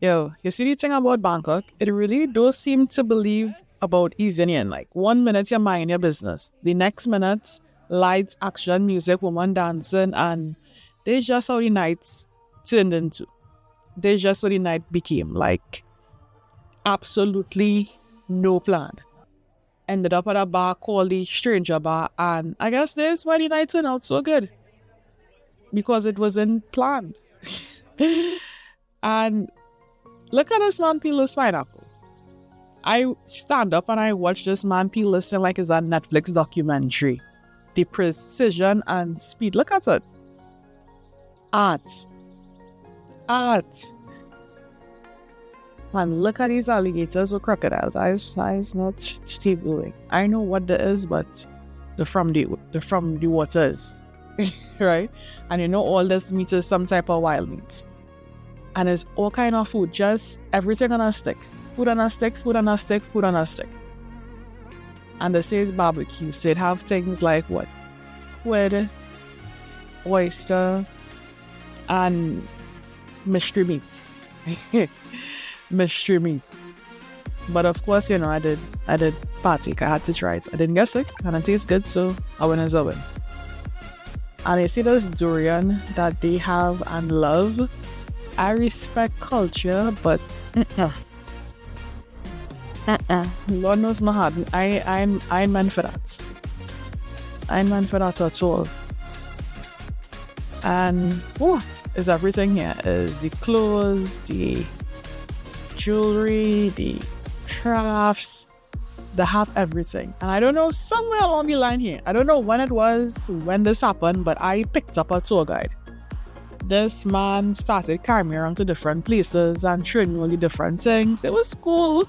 Yo, you see the thing about Bangkok? It really does seem to believe about East Indian. Like, 1 minute you're minding your business. The next minute, lights, action, music, woman dancing, and there's just how the nights turned into. There's just what the night became. Like, absolutely no plan. Ended up at a bar called the Stranger Bar, and I guess this is why the night turned out so good. Because it wasn't planned. And look at this man peel this pineapple. I stand up and I watch this man peel this thing like it's a Netflix documentary. The precision and speed. Look at it. Art. Man, look at these alligators with crocodiles. Eyes not Steve Willing. I know what that is, but they're from the waters. Right? And you know all this meat is some type of wild meat. And it's all kind of food, just everything on a stick. Food on a stick. And they say it's barbecue, so it have things like what? Squid, oyster, and mystery meats. Mystery meats. But of course, you know, I did partake. I had to try it. I didn't get sick, and it tastes good, so I win as a win. And you see this durian that they have and love. I respect culture, but Lord knows my heart. I ain't meant for that. I ain't meant for that at all. And is everything here. Is the clothes, the jewelry, the crafts. They have everything. And I don't know, somewhere along the line here, I don't know when this happened, but I picked up a tour guide. This man started carrying me around to different places and showing me all the different things. It was cool.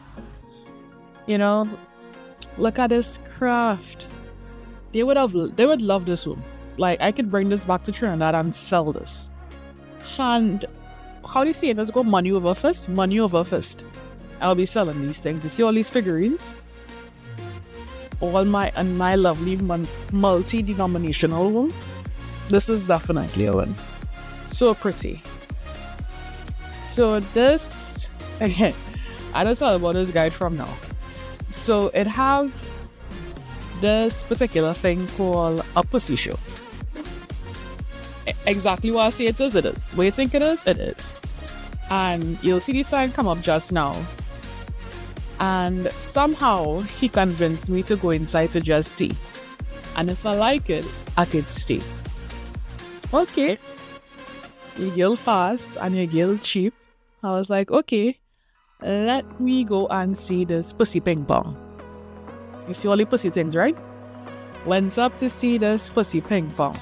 You know, look at this craft. They would love this room. Like, I could bring this back to Trinidad and sell this. And how do you say it? Let's go money over fist. Money over fist. I'll be selling these things. You see all these figurines? All my lovely multi-denominational one. This is definitely a win. So pretty. So this, again, I don't tell about this guide from now. So it have this particular thing called a pussy show. Exactly what I say it is, it is. What you think it is, it is. And you'll see the sign come up just now. And somehow he convinced me to go inside to just see. And if I like it, I could stay. Okay. You get fast and you get cheap. I was like, okay, let me go and see this pussy ping pong. You see all the pussy things, right? Went up to see this pussy ping pong.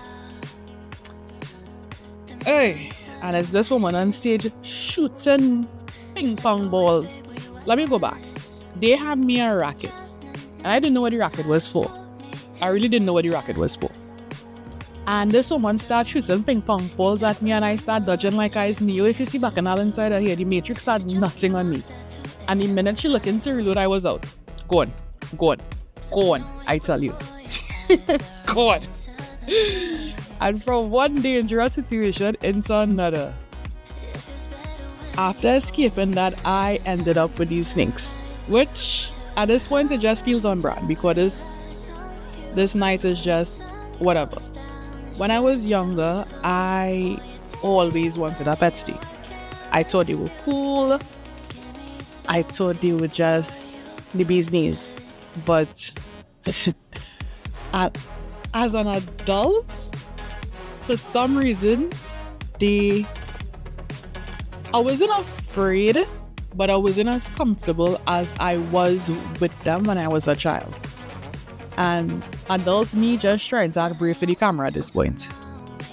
Hey, and it's this woman on stage shooting ping pong balls. Let me go back. They had me a racket. And I didn't know what the racket was for. I really didn't know what the racket was for. And this woman started shooting ping pong balls at me and I started dodging like I was Neo. If you see Bacchanal inside of here, the Matrix had nothing on me. And the minute she looked into reload, I was out. Go on, I tell you. Go on. And from one dangerous situation into another. After escaping that, I ended up with these snakes. Which, at this point, it just feels on brand. Because this night is just whatever. When I was younger, I always wanted a pet snake. I thought they were cool. I thought they were just the bee's knees. But as an adult, for some reason, I wasn't afraid, but I wasn't as comfortable as I was with them when I was a child. And adult me just trying to act brave for the camera at this point.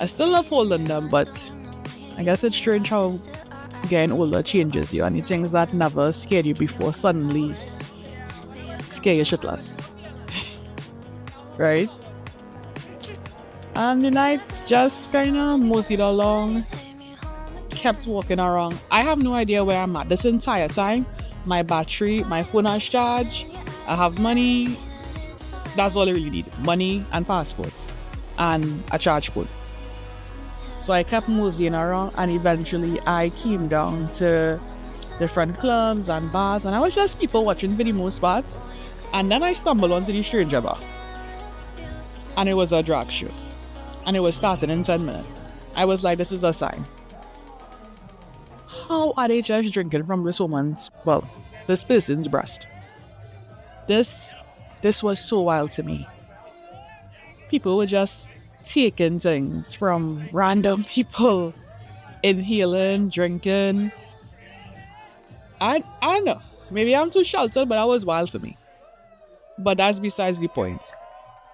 I still love holding them, but I guess it's strange how getting older changes you, and the things that never scared you before suddenly scare you shitless. Right? And the night just kind of moseyed along. kept walking around. I have no idea where I'm at. This entire time, my phone has charged. I have money. That's all I really need. Money and passport and a charge code. So I kept moseying around, and eventually I came down to different clubs and bars, and I was just people watching for the most part. And then I stumbled onto the stranger bar, and it was a drag show, and it was starting in 10 minutes. I was like, this is a sign. How are they just drinking from this person's breast? This was so wild to me. People were just taking things from random people, inhaling, drinking. I don't know. Maybe I'm too sheltered, but that was wild for me. But that's besides the point.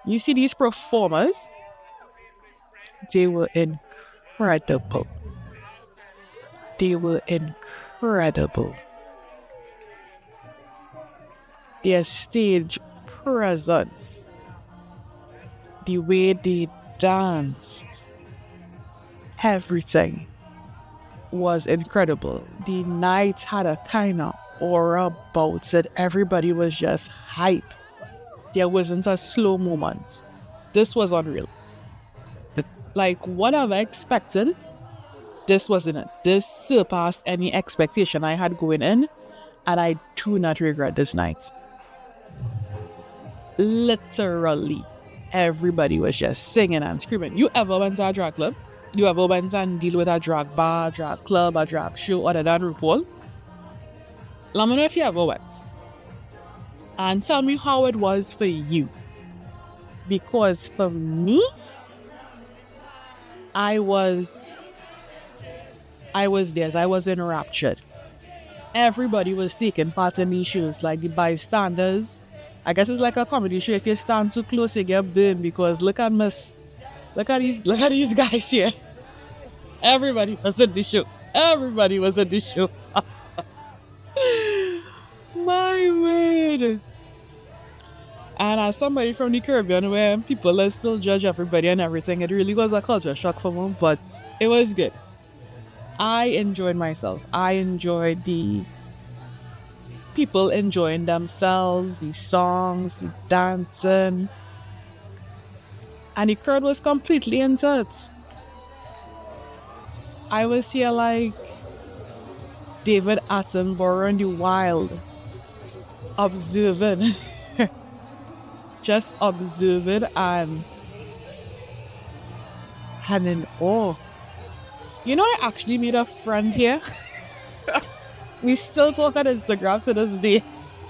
You see these performers? They were incredible. They were incredible. Their stage presence, the way they danced, everything was incredible. The night had a kind of aura about it. Everybody was just hype. There wasn't a slow moment. This was unreal. Like what I've expected, this wasn't it. This surpassed any expectation I had going in, and I do not regret this night. Literally, everybody was just singing and screaming. You ever went to a drag club? You ever went and deal with a drag bar, drag club, a drag show other than RuPaul? Let me know if you ever went. And tell me how it was for you. Because for me, I was enraptured. Everybody was taking part in these shows, like the bystanders. I guess it's like a comedy show. If you stand too close, you get burned, because look at these guys here. Everybody was in the show. Everybody was in the show. My word. And as somebody from the Caribbean, where people still judge everybody and everything, it really was a culture shock for me, but it was good. I enjoyed myself. I enjoyed the people enjoying themselves, the songs, the dancing. And the crowd was completely into it. I was here like David Attenborough in the wild, observing. Just observing and in awe. You know, I actually made a friend here. We still talk on Instagram to this day.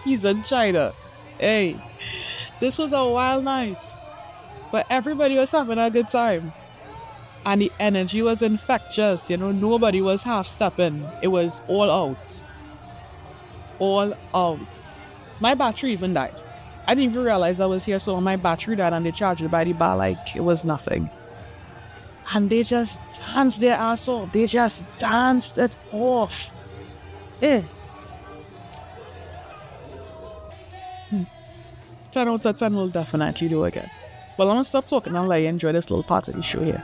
He's in China. Hey, this was a wild night. But everybody was having a good time. And the energy was infectious. You know, nobody was half-stepping. It was all out. All out. My battery even died. I didn't even realize I was here, so my battery died and they charged it by the bar like it was nothing. And they just danced their ass off. They just danced it off. 10 out of 10 will definitely do again. But I'm gonna stop talking and let you enjoy this little part of the show here.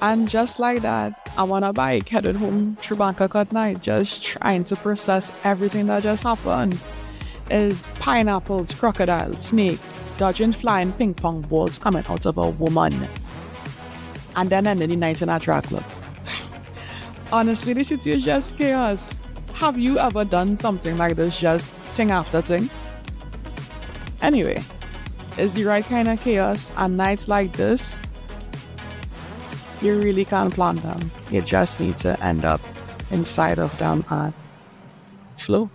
And just like that, I'm on a bike headed home through Bangkok at night, just trying to process everything that just happened. Is pineapples, crocodiles, snake, dodging flying ping pong balls coming out of a woman. And then ending the night in a drag club. Honestly, this city is just chaos. Have you ever done something like this, just thing after thing? Anyway, it's the right kind of chaos, and nights like this, you really can't plan them. You just need to end up inside of them and flow.